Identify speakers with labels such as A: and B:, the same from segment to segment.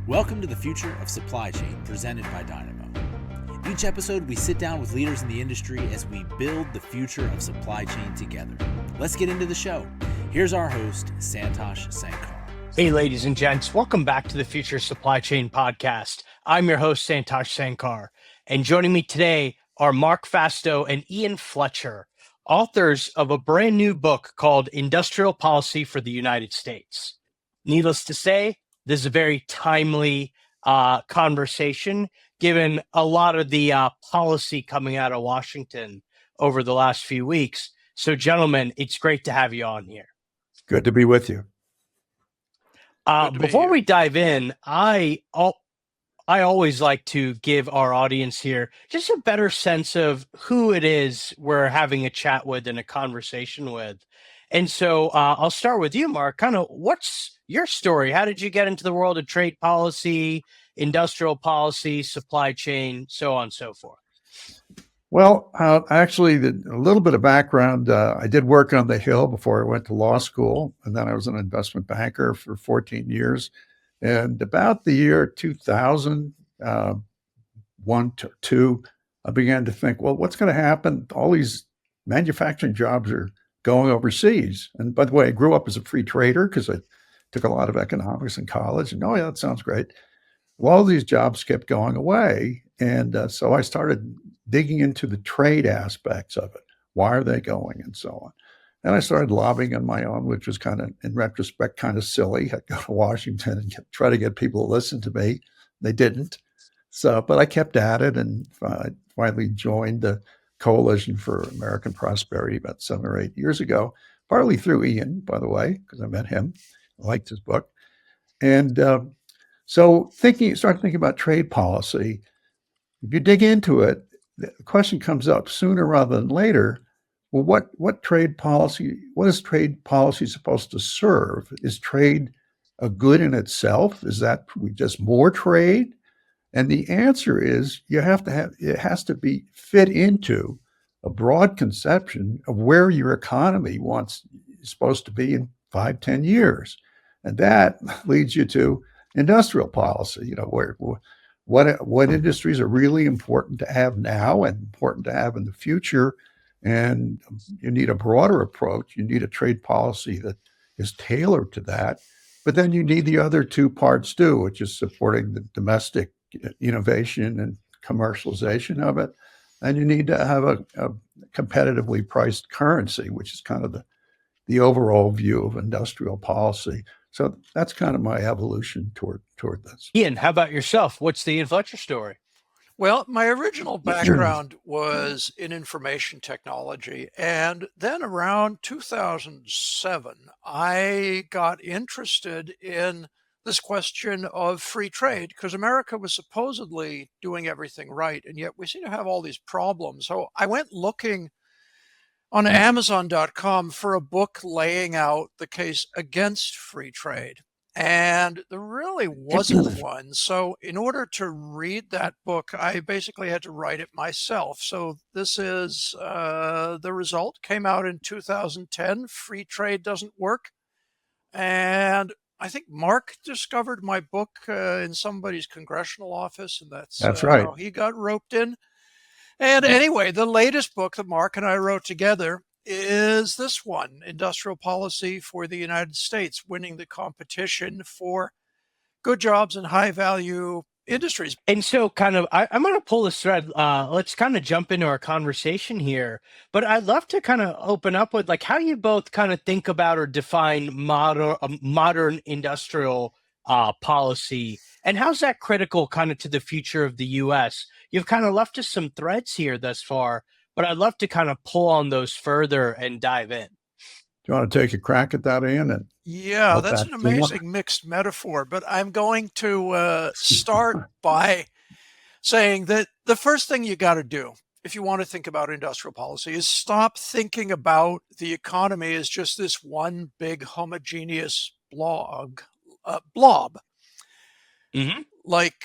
A: Welcome to the Future of Supply Chain, presented by Dynamo. Each episode, we sit down with leaders in the industry as we build the future of supply chain together. Let's get into the show. Here's our host, Santosh Sankar.
B: Hey, ladies and gents, welcome back to the Future Supply Chain Podcast. I'm your host, Santosh Sankar, and joining me today are Marc Fasto and Ian Fletcher, authors of a brand new book called Industrial Policy for the United States. Needless to say, this is a very timely conversation, given a lot of the policy coming out of Washington over the last few weeks. So, gentlemen, it's great to have you on here.
C: Good to be with you.
B: Before we dive in, I always like to give our audience here just a better sense of who it is we're having a chat with and a conversation with. And so I'll start with you, Marc. Kind of what's your story? How did you get into the world of trade policy, industrial policy, supply chain, so on and so forth?
C: Well, actually, a little bit of background. I did work on the Hill before I went to law school, and then I was an investment banker for 14 years. And about the year 2001 to 2, I began to think, well, what's going to happen? All these manufacturing jobs are going overseas. And by the way, I grew up as a free trader because I took a lot of economics in college. And oh, yeah, that sounds great. Well, all these jobs kept going away. And so I started digging into the trade aspects of it. Why are they going and so on? And I started lobbying on my own, which was kind of, in retrospect, kind of silly. I'd go to Washington and try to get people to listen to me. They didn't. But I kept at it and finally joined the Coalition for American Prosperity about 7 or 8 years ago, partly through Ian, by the way, because I met him. I liked his book. And so started thinking about trade policy. If you dig into it, the question comes up sooner rather than later. Well, what is trade policy supposed to serve? Is trade a good in itself? Is that just more trade? And the answer is it has to be fit into a broad conception of where your economy is supposed to be in 5-10 years. And that leads you to industrial policy, what industries are really important to have now and important to have in the future. And you need a broader approach. You need a trade policy that is tailored to that. But then you need the other two parts too, which is supporting the domestic innovation and commercialization of it. And you need to have a competitively priced currency, which is kind of the overall view of industrial policy. So that's kind of my evolution toward this.
B: Ian, how about yourself? What's the Ian Fletcher story?
D: Well, my original background was in information technology. And then around 2007, I got interested in this question of free trade because America was supposedly doing everything right. And yet we seem to have all these problems. So I went looking on Amazon.com for a book laying out the case against free trade. And there really wasn't one. So in order to read that book, I basically had to write it myself. So this is the result. Came out in 2010. Free Trade Doesn't Work. And I think Marc discovered my book in somebody's congressional office. And that's
C: right.
D: How he got roped in. And anyway, the latest book that Marc and I wrote together is this one, Industrial Policy for the United States, winning the competition for good jobs and high value industries.
B: And so I'm going to pull this thread. Let's kind of jump into our conversation here. But I'd love to kind of open up with how you both kind of think about or define modern industrial policy. And how's that critical kind of to the future of the U.S.? You've kind of left us some threads here thus far, but I'd love to kind of pull on those further and dive in.
C: Do you want to take a crack at that, Ian?
D: Yeah, that's an amazing mixed metaphor, but I'm going to start by saying that the first thing you got to do if you want to think about industrial policy is stop thinking about the economy as just this one big homogeneous blob.
B: Mm-hmm.
D: Like,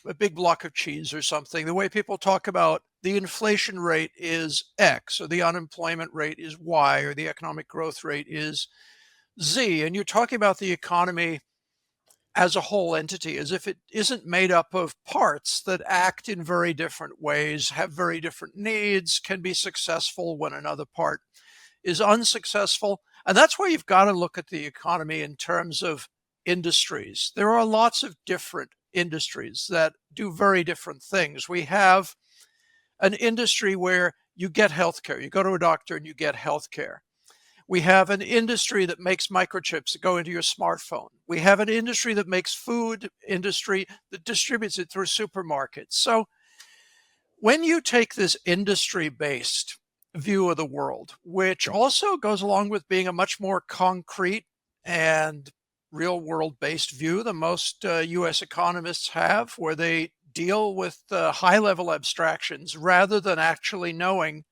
D: a big block of cheese or something. The way people talk about the inflation rate is X, or the unemployment rate is Y, or the economic growth rate is Z. And you're talking about the economy as a whole entity, as if it isn't made up of parts that act in very different ways, have very different needs, can be successful when another part is unsuccessful. And that's why you've got to look at the economy in terms of industries. There are lots of different industries that do very different things. We have an industry where you get healthcare. You go to a doctor and you get healthcare. We have an industry that makes microchips that go into your smartphone. We have an industry that makes food industry that distributes it through supermarkets. So when you take this industry-based view of the world, which also goes along with being a much more concrete and real world-based view than most US economists have, where they deal with high-level abstractions rather than actually knowing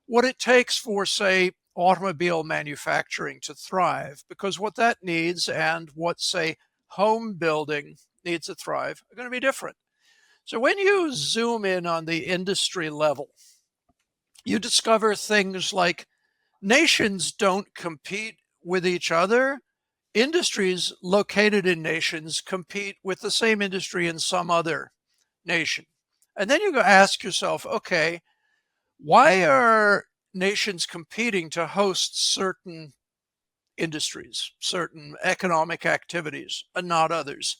D: what it takes for, say, automobile manufacturing to thrive, because what that needs and what, say, home building needs to thrive are going to be different. So when you zoom in on the industry level, you discover things like nations don't compete with each other. Industries located in nations compete with the same industry in some other nation. And then you go ask yourself, okay, why are nations competing to host certain industries, certain economic activities, and not others?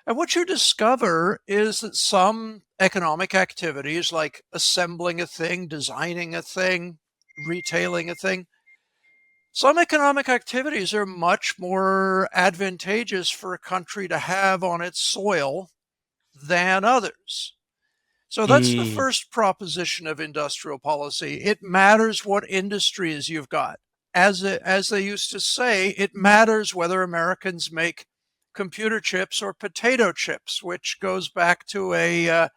D: And what you discover is that some economic activities, like assembling a thing, designing a thing, retailing a thing, some economic activities are much more advantageous for a country to have on its soil than others. So that's the first proposition of industrial policy. It matters what industries you've got. As they used to say, it matters whether Americans make computer chips or potato chips, which goes back to a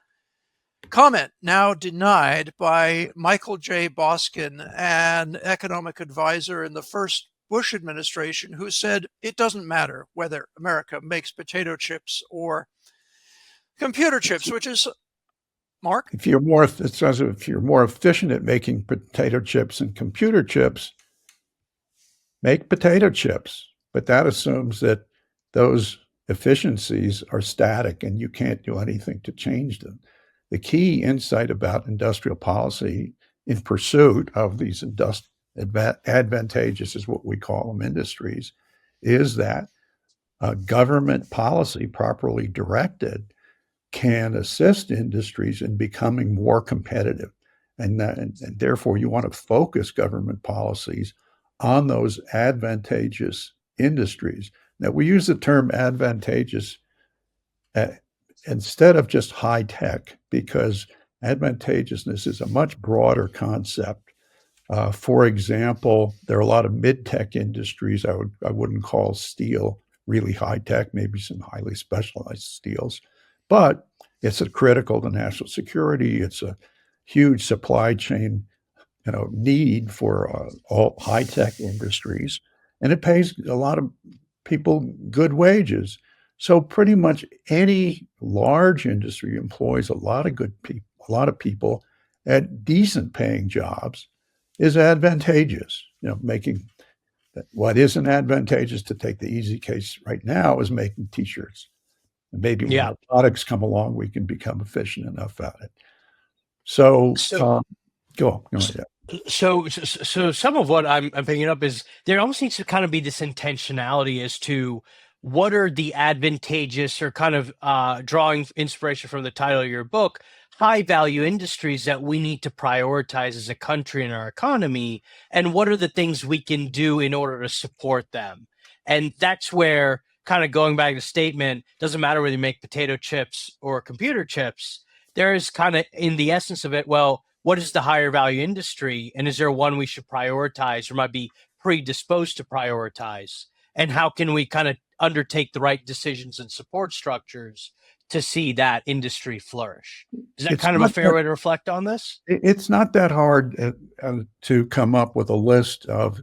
D: comment now denied by Michael J. Boskin, an economic advisor in the first Bush administration, who said it doesn't matter whether America makes potato chips or computer chips, which is, Mark?
C: It says if you're more efficient at making potato chips and computer chips, make potato chips. But that assumes that those efficiencies are static and you can't do anything to change them. The key insight about industrial policy in pursuit of these advantageous, is what we call them, industries, is that government policy properly directed can assist industries in becoming more competitive. And therefore, you want to focus government policies on those advantageous industries. Now, we use the term advantageous instead of just high tech, because advantageousness is a much broader concept. For example, there are a lot of mid-tech industries. I wouldn't call steel really high tech, maybe some highly specialized steels, but it's critical to national security. It's a huge supply chain, need for all high-tech industries, and it pays a lot of people good wages. So pretty much any large industry employs a lot of people at decent paying jobs is advantageous. Making what isn't advantageous, to take the easy case right now, is making t-shirts. And maybe when our products come along, we can become efficient enough at it. So go ahead.
B: So some of what I'm picking up is there almost needs to kind of be this intentionality as to what are the advantageous, or kind of drawing inspiration from the title of your book, high value industries that we need to prioritize as a country in our economy, and what are the things we can do in order to support them. And that's where, kind of going back to the statement, doesn't matter whether you make potato chips or computer chips, there is kind of, in the essence of it, well, what is the higher value industry? And is there one we should prioritize or might be predisposed to prioritize? And how can we kind of undertake the right decisions and support structures to see that industry flourish? Is that kind of a fair way to reflect on this?
C: It's not that hard to come up with a list of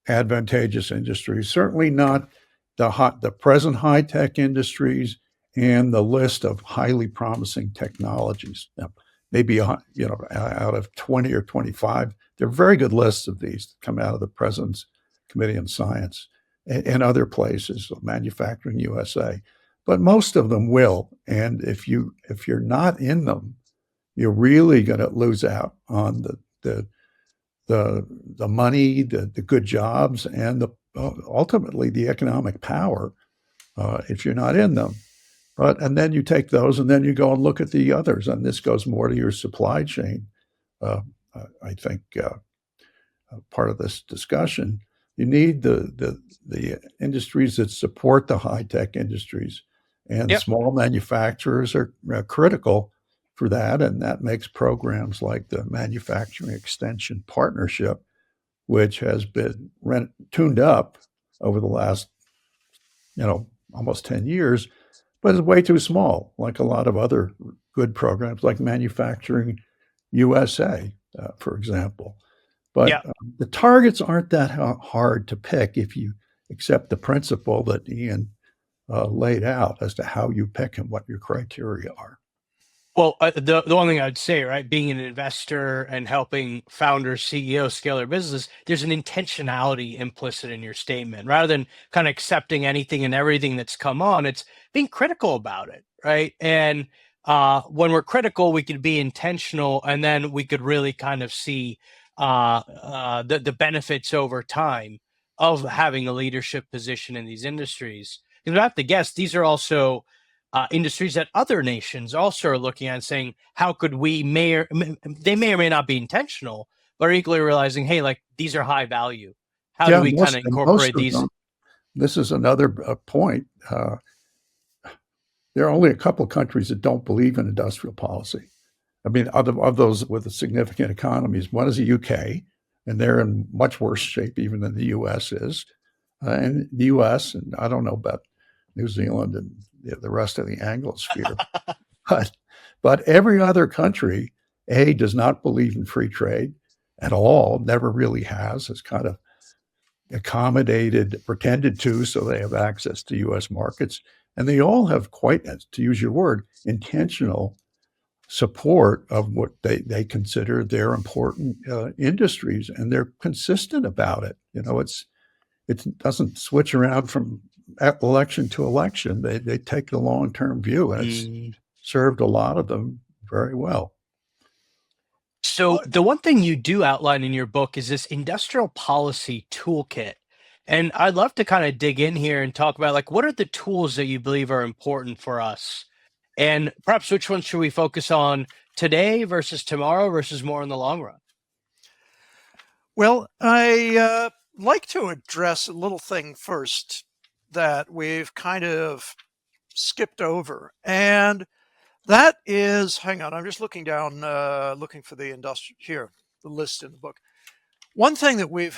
C: advantageous industries. Certainly not the present high-tech industries and the list of highly promising technologies. Now, maybe out of 20 or 25, there are very good lists of these that come out of the President's Committee on Science. in other places, manufacturing USA. But most of them will. And if you're not in them, you're really going to lose out on the money, the good jobs, and ultimately the economic power if you're not in them. And then you take those and then you go and look at the others. And this goes more to your supply chain. I think part of this discussion, you need the industries that support the high-tech industries. And
B: Yep.
C: small manufacturers are critical for that. And that makes programs like the Manufacturing Extension Partnership, which has been tuned up over the last, almost 10 years, but it's way too small, like a lot of other good programs like Manufacturing USA, for example. But
B: Yeah.
C: the targets aren't that hard to pick if you accept the principle that Ian laid out as to how you pick and what your criteria are.
B: Well, the one thing I'd say, right, being an investor and helping founders, CEOs scale their business, there's an intentionality implicit in your statement. Rather than kind of accepting anything and everything that's come on, it's being critical about it, right? And when we're critical, we can be intentional, and then we could really kind of see the benefits over time of having a leadership position in these industries. Because I have to guess, these are also industries that other nations also are looking at and saying, how could we they may or may not be intentional, but are equally realizing, hey, like these are high value. How do we kind of incorporate
C: of
B: these?
C: them, this is another point. There are only a couple of countries that don't believe in industrial policy. I mean, of those with the significant economies, one is the UK, and they're in much worse shape even than the US is. And the US, and I don't know about New Zealand and the rest of the Anglosphere, but every other country, does not believe in free trade at all, never really has kind of accommodated, pretended to, so they have access to US markets. And they all have quite, to use your word, intentional support of what they consider their important industries, and they're consistent about it. It doesn't switch around from election to election. They take the long-term view, and it's served a lot of them very well.
B: So the one thing you do outline in your book is this industrial policy toolkit. And I'd love to kind of dig in here and talk about, like, what are the tools that you believe are important for us? And perhaps which ones should we focus on today versus tomorrow versus more in the long run?
D: Well, I like to address a little thing first that we've kind of skipped over. And that is, hang on, I'm just looking down, looking for the list in the book. One thing that we've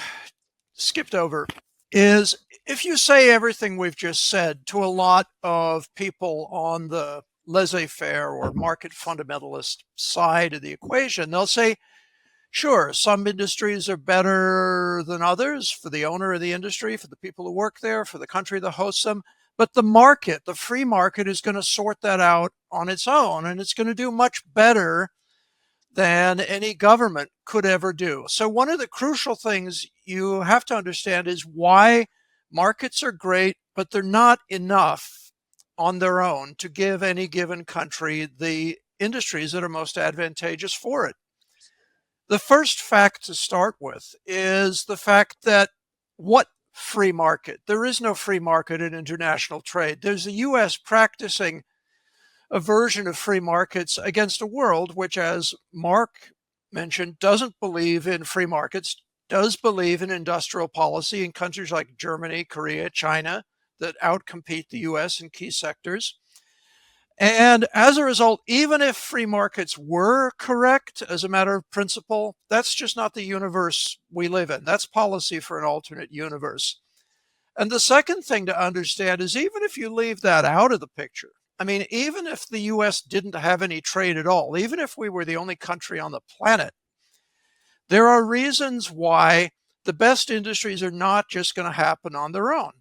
D: skipped over is, if you say everything we've just said to a lot of people on the laissez-faire or market fundamentalist side of the equation, they'll say, sure, some industries are better than others for the owner of the industry, for the people who work there, for the country that hosts them. But the market, the free market, is going to sort that out on its own, and it's going to do much better than any government could ever do. So one of the crucial things you have to understand is why markets are great, but they're not enough on their own to give any given country the industries that are most advantageous for it. The first fact to start with is the fact that what free market? There is no free market in international trade. There's the U.S. practicing a version of free markets against a world which, as Marc mentioned, doesn't believe in free markets, does believe in industrial policy in countries like Germany, Korea, China, that outcompete the U.S. in key sectors. And as a result, even if free markets were correct as a matter of principle, that's just not the universe we live in. That's policy for an alternate universe. And the second thing to understand is, even if you leave that out of the picture, I mean, even if the US didn't have any trade at all, even if we were the only country on the planet, there are reasons why the best industries are not just going to happen on their own.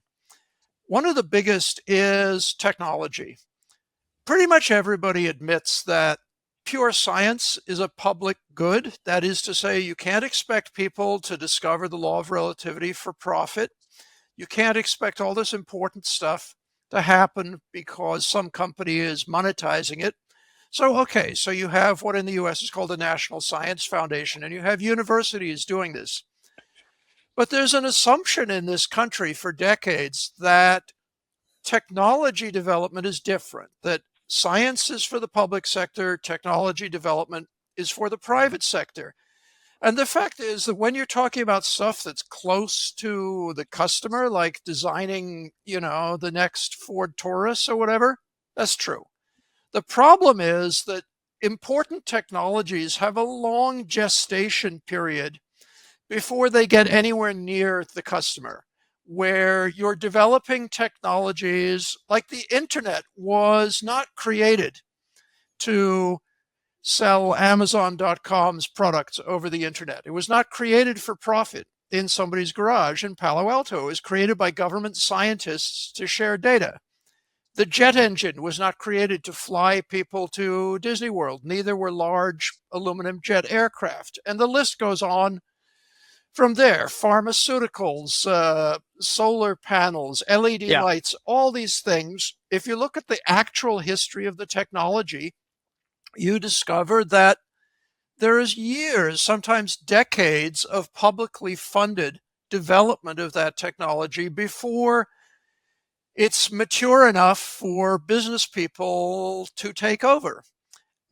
D: One of the biggest is technology. Pretty much everybody admits that pure science is a public good. That is to say, you can't expect people to discover the law of relativity for profit. You can't expect all this important stuff to happen because some company is monetizing it. So, okay, so you have what in the US is called the National Science Foundation, and you have universities doing this. But there's an assumption in this country for decades that technology development is different, that science is for the public sector, technology development is for the private sector. And the fact is that when you're talking about stuff that's close to the customer, like designing, the next Ford Taurus or whatever, that's true. The problem is that important technologies have a long gestation period before they get anywhere near the customer, where you're developing technologies like the internet was not created to sell Amazon.com's products over the internet. It was not created for profit in somebody's garage in Palo Alto. It was created by government scientists to share data. The jet engine was not created to fly people to Disney World. Neither were large aluminum jet aircraft. And the list goes on from there. Pharmaceuticals, solar panels, LED lights, all these things. If you look at the actual history of the technology, you discover that there is years, sometimes decades, of publicly funded development of that technology before it's mature enough for business people to take over.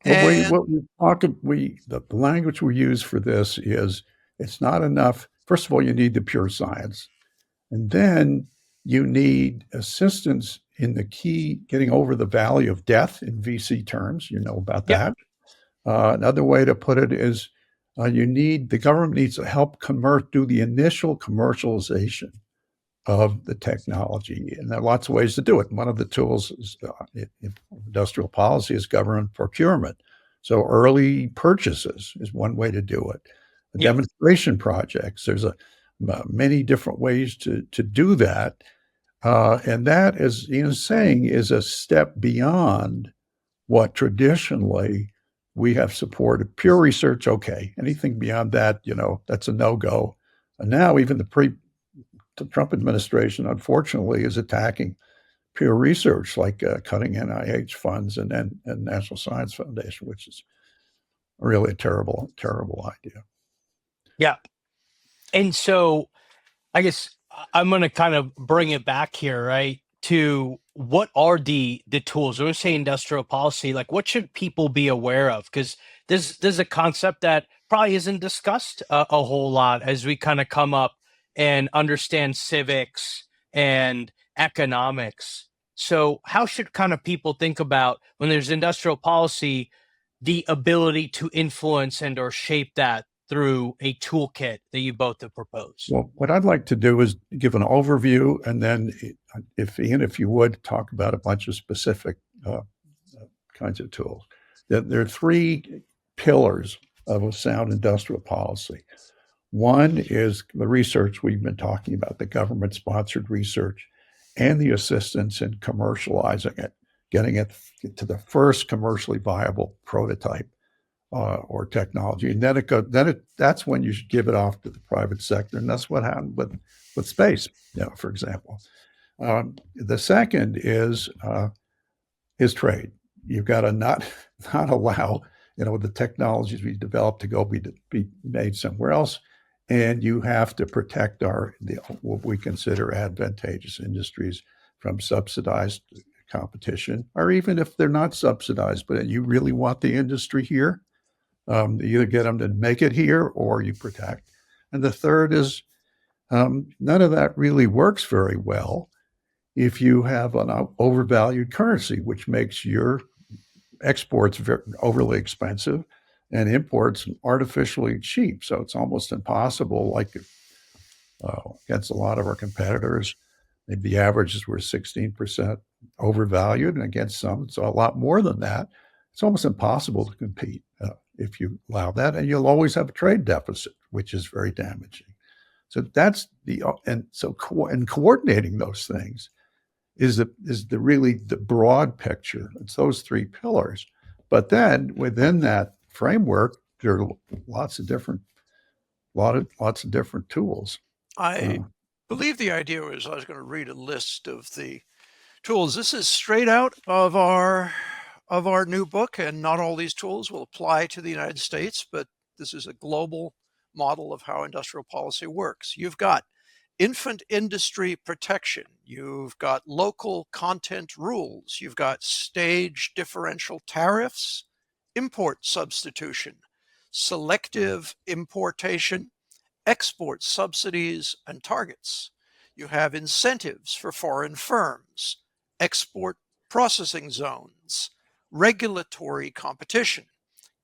C: Well, the language we use for this is it's not enough. First of all, you need the pure science. And then you need assistance in the key getting over the valley of death in VC terms. You know about that. Another way to put it is the government needs to help do the initial commercialization of the technology. And there are lots of ways to do it. One of the tools is industrial policy is government procurement. So early purchases is one way to do it. Demonstration projects. There's many different ways to do that. And that, as Ian's saying, is a step beyond what traditionally we have supported. Pure research, okay. Anything beyond that, that's a no-go. And now even the Trump administration, unfortunately, is attacking pure research, like cutting NIH funds and National Science Foundation, which is really a terrible, terrible idea.
B: Yeah. And so I guess I'm going to kind of bring it back here, right, to what are the tools? When we say industrial policy, like what should people be aware of? Because there's a concept that probably isn't discussed a whole lot as we kind of come up and understand civics and economics. So how should kind of people think about when there's industrial policy, the ability to influence and or shape that through a toolkit that you both have proposed?
C: Well, what I'd like to do is give an overview, and then if you would talk about a bunch of specific kinds of tools. There are three pillars of a sound industrial policy. One is the research we've been talking about, the government-sponsored research, and the assistance in commercializing it, getting it to the first commercially viable prototype or technology. And then that's when you should give it off to the private sector. And that's what happened with space, for example. The second is trade. You've got to not allow, the technologies we develop to be made somewhere else. And you have to protect what we consider advantageous industries from subsidized competition, or even if they're not subsidized, but you really want the industry here, you either get them to make it here or you protect. And the third is none of that really works very well if you have an overvalued currency, which makes your exports overly expensive and imports artificially cheap. So it's almost impossible, like against a lot of our competitors. Maybe the averages were 16% overvalued, and against some, it's a lot more than that. It's almost impossible to compete if you allow that, and you'll always have a trade deficit, which is very damaging. So that's coordinating those things is really the broad picture. It's those three pillars. But then within that framework, there are lots of different tools.
D: I believe the idea was I was going to read a list of the tools. This is straight out of our new book, and not all these tools will apply to the United States, but this is a global model of how industrial policy works. You've got infant industry protection. You've got local content rules. You've got stage differential tariffs, import substitution, selective importation, export subsidies and targets. You have incentives for foreign firms, export processing zones, regulatory competition,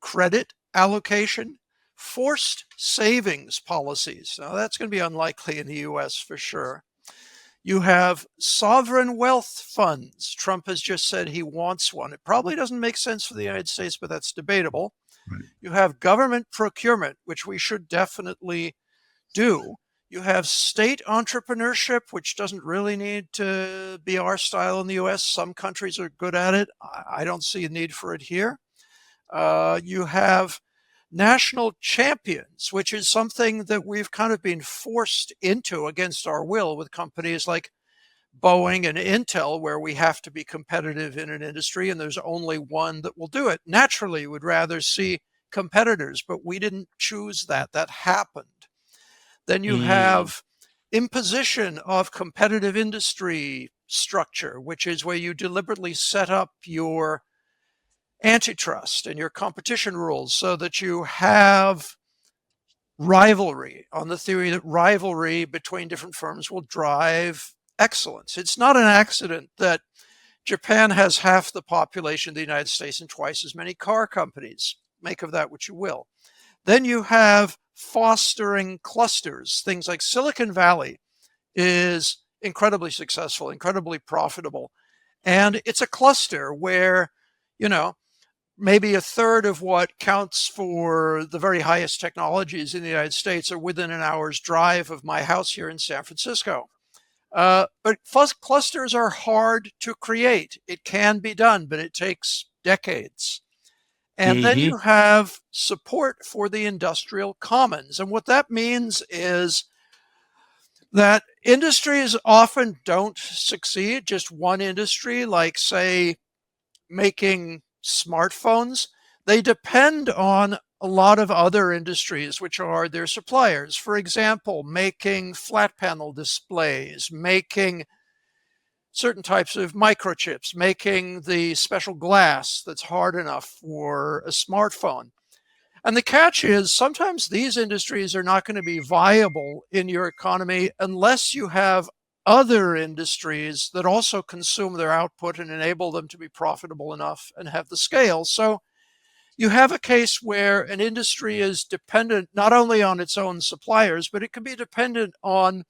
D: credit allocation, forced savings policies. Now, that's going to be unlikely in the US for sure. You have sovereign wealth funds. Trump has just said he wants one. It probably doesn't make sense for the United States, but that's debatable.
C: Right.
D: You have government procurement, which we should definitely do. You have state entrepreneurship, which doesn't really need to be our style in the US. Some countries are good at it. I don't see a need for it here. You have national champions, which is something that we've kind of been forced into against our will with companies like Boeing and Intel, where we have to be competitive in an industry and there's only one that will do it. Naturally, we'd rather see competitors, but we didn't choose that. That happened. Then you have imposition of competitive industry structure, which is where you deliberately set up your antitrust and your competition rules so that you have rivalry, on the theory that rivalry between different firms will drive excellence. It's not an accident that Japan has half the population of the United States and twice as many car companies. Make of that what you will. Then you have fostering clusters. Things like Silicon Valley is incredibly successful, incredibly profitable. And it's a cluster where, maybe a third of what counts for the very highest technologies in the United States are within an hour's drive of my house here in San Francisco. But clusters are hard to create. It can be done, but it takes decades. And then you have support for the industrial commons. And what that means is that industries often don't succeed, just one industry, like, say, making smartphones. They depend on a lot of other industries, which are their suppliers. For example, making flat panel displays, making certain types of microchips, making the special glass that's hard enough for a smartphone. And the catch is sometimes these industries are not going to be viable in your economy unless you have other industries that also consume their output and enable them to be profitable enough and have the scale. So you have a case where an industry is dependent not only on its own suppliers, but it can be dependent on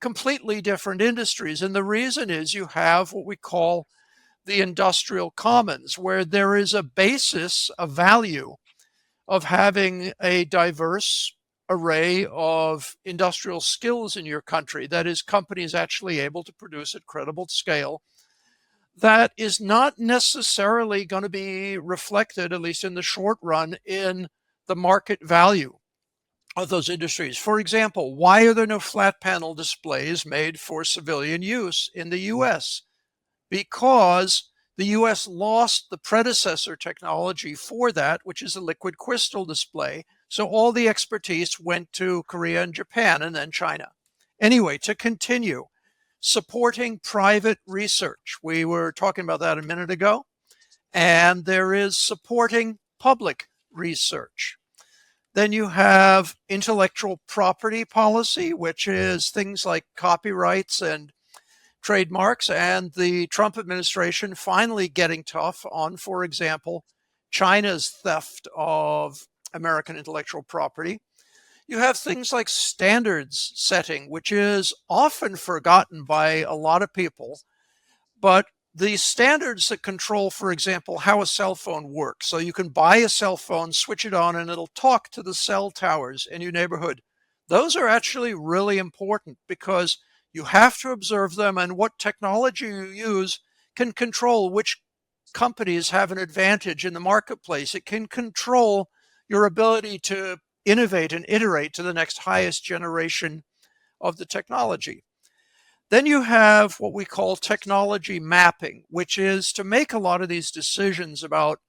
D: completely different industries. And the reason is you have what we call the industrial commons, where there is a basis, a value of having a diverse array of industrial skills in your country. That is, companies actually able to produce at credible scale. That is not necessarily going to be reflected, at least in the short run, in the market value of those industries. For example, why are there no flat panel displays made for civilian use in the US? Because the US lost the predecessor technology for that, which is a liquid crystal display. So all the expertise went to Korea and Japan and then China. Anyway, to continue, supporting private research. We were talking about that a minute ago. And there is supporting public research. Then you have intellectual property policy, which is things like copyrights and trademarks, and the Trump administration finally getting tough on, for example, China's theft of American intellectual property. You have things like standards setting, which is often forgotten by a lot of people, but the standards that control, for example, how a cell phone works. So you can buy a cell phone, switch it on, and it'll talk to the cell towers in your neighborhood. Those are actually really important because you have to observe them, and what technology you use can control which companies have an advantage in the marketplace. It can control your ability to innovate and iterate to the next highest generation of the technology. Then you have what we call technology mapping, which is to make a lot of these decisions about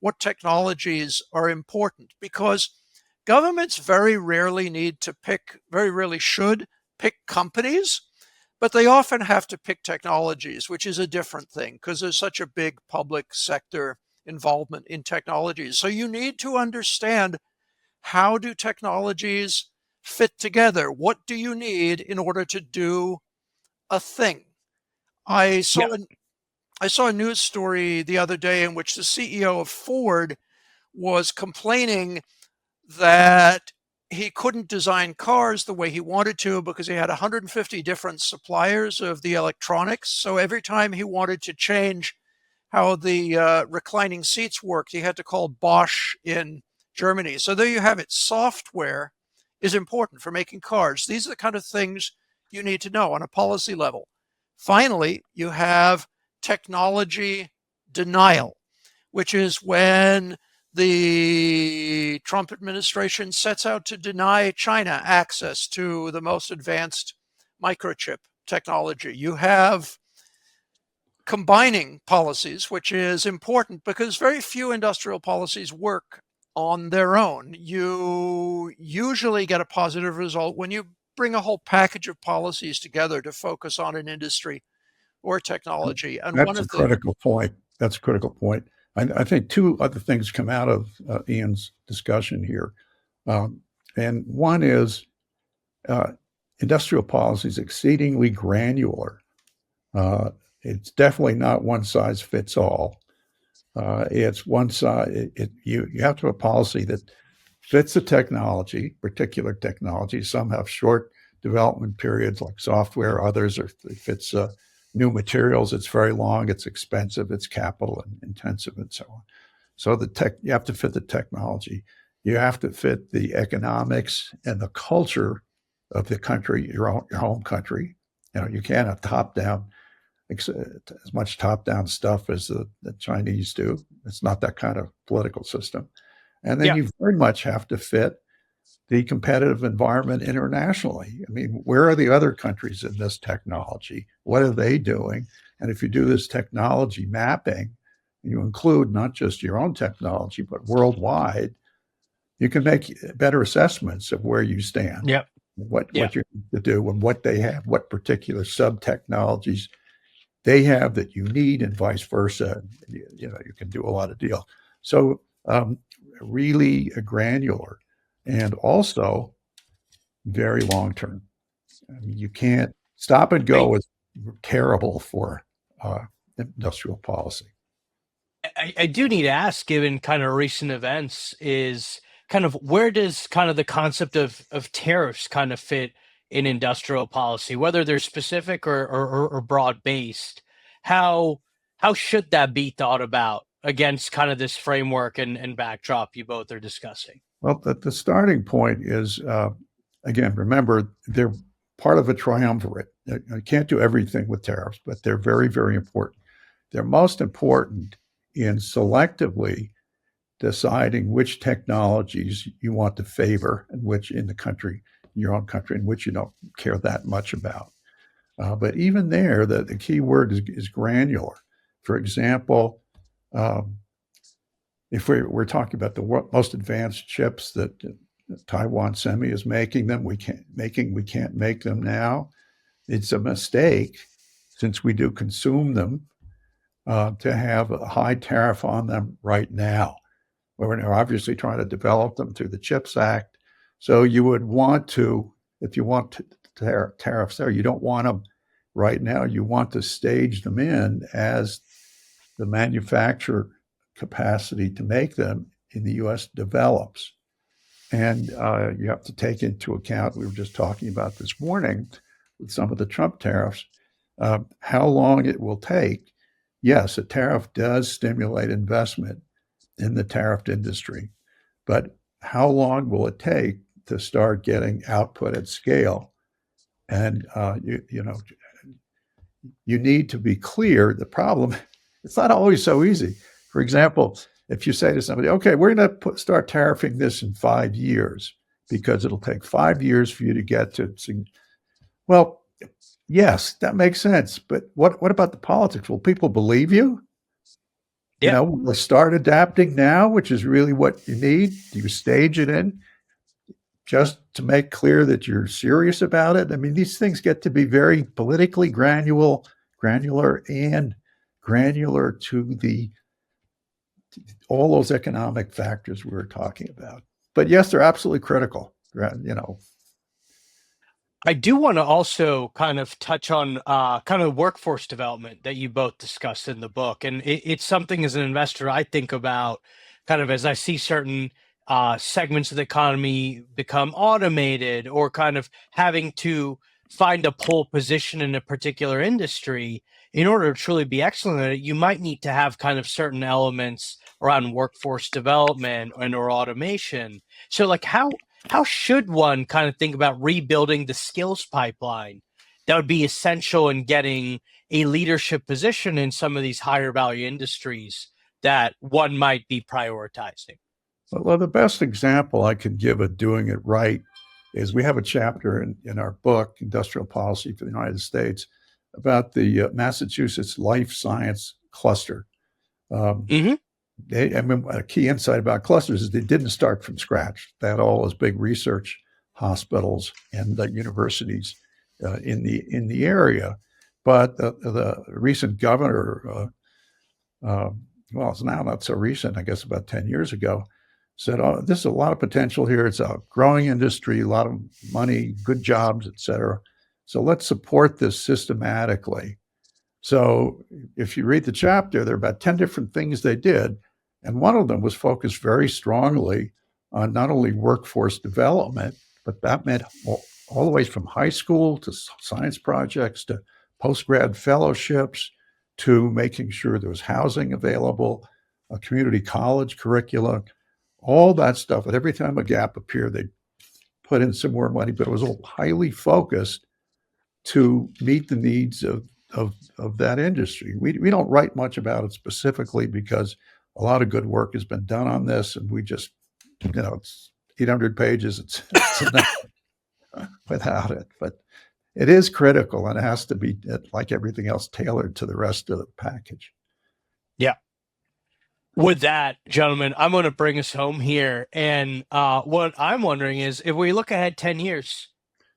D: what technologies are important, because governments very rarely should pick companies, but they often have to pick technologies, which is a different thing because there's such a big public sector involvement in technologies. So you need to understand, how do technologies fit together? What do you need in order to do a thing? I saw a news story the other day in which the CEO of Ford was complaining that he couldn't design cars the way he wanted to because he had 150 different suppliers of the electronics. So every time he wanted to change how the reclining seats worked, he had to call Bosch in Germany. So there you have it. Software is important for making cars. These are the kind of things you need to know on a policy level. Finally, you have technology denial, which is when the Trump administration sets out to deny China access to the most advanced microchip technology. You have combining policies, which is important because very few industrial policies work on their own. You usually get a positive result when you bring a whole package of policies together to focus on an industry or technology. And
C: That's a critical point. That's a critical point. I think two other things come out of Ian's discussion here. And one is industrial policy is exceedingly granular. It's definitely not one size fits all. It's one size. You have to have a policy that fits the technology, particular technology. Some have short development periods like software. Others it fits new materials. It's very long. It's expensive. It's capital intensive, and so on. So you have to fit the technology. You have to fit the economics and the culture of the country, your home country. You can't have top-down, as much top-down stuff as the Chinese do. It's not that kind of political system. And then you very much have to fit the competitive environment internationally. I mean, where are the other countries in this technology? What are they doing? And if you do this technology mapping, you include not just your own technology, but worldwide, you can make better assessments of where you stand, what you need to do, and what they have, what particular sub-technologies they have that you need, and vice versa. You can do a lot of deals. So really granular, and also very long-term. I mean, you can't stop and go is terrible for industrial policy.
B: I do need to ask, given kind of recent events, is kind of where does kind of the concept of tariffs kind of fit in industrial policy, whether they're specific or broad-based? How should that be thought about against kind of this framework and backdrop you both are discussing?
C: Well, the starting point is, again, remember, they're part of a triumvirate. I can't do everything with tariffs, but they're very, very important. They're most important in selectively deciding which technologies you want to favor and which in the country, your own country, and which you don't care that much about. But even there, the key word is granular. For example, if we're talking about the most advanced chips that Taiwan Semi is making we can't make them now. It's a mistake, since we do consume them, to have a high tariff on them right now. We're obviously trying to develop them through the CHIPS Act. So you would want to, if you want tariffs there, you don't want them right now. You want to stage them in as the manufacturer capacity to make them in the U.S. develops. And you have to take into account, we were just talking about this morning with some of the Trump tariffs, how long it will take. Yes, a tariff does stimulate investment in the tariffed industry, but how long will it take to start getting output at scale? And you need to be clear. The problem, it's not always so easy. For example, if you say to somebody, okay, we're going to start tariffing this in 5 years because it'll take 5 years for you to get to, well, Yes, that makes sense. But what about the politics? Will people believe you? You
B: Yeah.
C: know, will they start adapting now, which is really what you need? Do you stage it in just to make clear that you're serious about it? I mean, these things get to be very politically granular and granular to the all those economic factors we were talking about. But yes, they're absolutely critical. You know,
B: I do want to also kind of touch on kind of workforce development that you both discussed in the book. And it's something as an investor I think about kind of as I see certain segments of the economy become automated or kind of having to find a pole position in a particular industry. In order to truly be excellent at it, you might need to have kind of certain elements around workforce development and or automation. So like how should one kind of think about rebuilding the skills pipeline that would be essential in getting a leadership position in some of these higher value industries that one might be prioritizing?
C: well, the best example I could give of doing it right is we have a chapter in our book, Industrial Policy for the United States, about the Massachusetts Life Science Cluster. Um,
B: Mm-hmm.
C: I mean, a key insight about clusters is they didn't start from scratch. They had all those big research hospitals and universities in the area. But the recent governor, well, it's now not so recent, I guess about 10 years ago, said, oh, this is a lot of potential here. It's a growing industry, a lot of money, good jobs, et cetera. So let's support this systematically. So if you read the chapter, there are about 10 different things they did. And one of them was focused very strongly on not only workforce development, but that meant all the way from high school to science projects to post-grad fellowships to making sure there was housing available, a community college curricula, all that stuff. And every time a gap appeared, they put in some more money, but it was all highly focused to meet the needs of that industry. We don't write much about it specifically because a lot of good work has been done on this, and we just, you know, it's 800 pages. It's enough without it, but it is critical, and it has to be, like everything else, tailored to the rest of the package.
B: Yeah. With that, gentlemen, I'm going to bring us home here. And what I'm wondering is if we look ahead 10 years,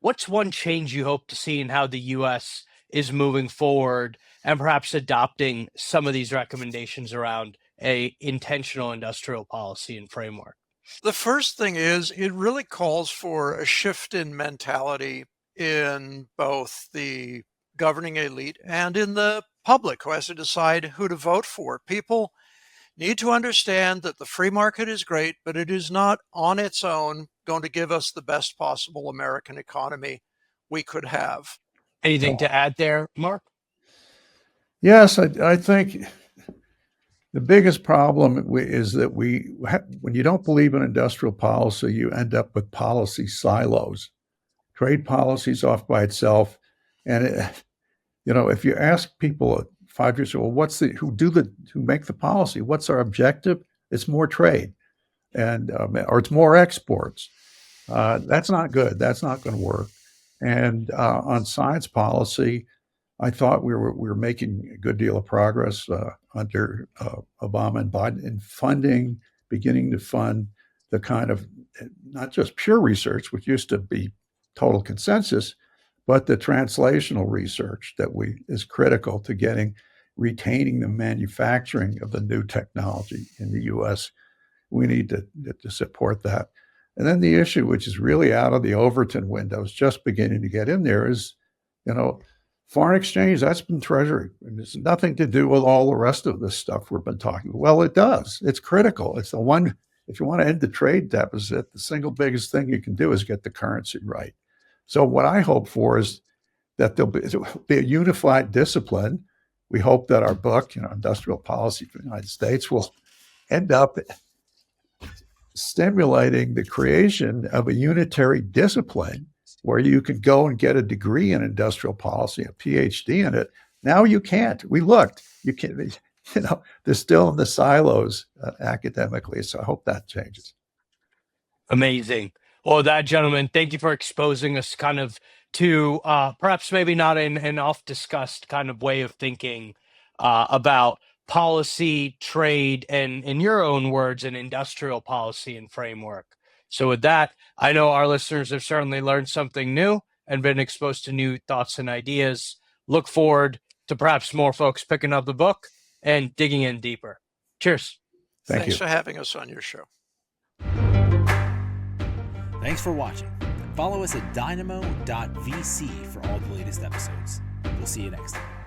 B: what's one change you hope to see in how the U.S. is moving forward and perhaps adopting some of these recommendations around a intentional industrial policy and framework?
D: The first thing is it really calls for a shift in mentality in both the governing elite and in the public who has to decide who to vote for. People need to understand that the free market is great, but it is not on its own going to give us the best possible American economy we could have.
B: Anything to add there, Mark?
C: Yes, I think the biggest problem is that when you don't believe in industrial policy, you end up with policy silos. Trade policy is off by itself, and if you ask people 5 years ago, well, who make the policy? What's our objective? It's more trade, or it's more exports. That's not good. That's not going to work. And on science policy, I thought we were making a good deal of progress under Obama and Biden in beginning to fund the kind of not just pure research, which used to be total consensus, but the translational research that is critical to retaining the manufacturing of the new technology in the U.S. We need to support that. And then the issue, which is really out of the Overton window, is just beginning to get in there, is, foreign exchange. That's been Treasury. And it's nothing to do with all the rest of this stuff we've been talking about. Well, it does. It's critical. It's the one, if you want to end the trade deficit, the single biggest thing you can do is get the currency right. So what I hope for is that there'll be a unified discipline. We hope that our book, Industrial Policy for the United States, will end up stimulating the creation of a unitary discipline where you can go and get a degree in industrial policy, a PhD in it. Now you can't. We looked. You can't. They're still in the silos academically. So I hope that changes.
B: Amazing. Well, that, gentlemen, thank you for exposing us kind of to perhaps maybe not an oft-discussed kind of way of thinking about policy, trade, and in your own words, an industrial policy and framework. So with that, I know our listeners have certainly learned something new and been exposed to new thoughts and ideas. Look forward to perhaps more folks picking up the book and digging in deeper. Cheers.
D: Thanks for having us on your show.
A: Thanks for watching. Follow us at dynamo.vc for all the latest episodes. We'll see you next time.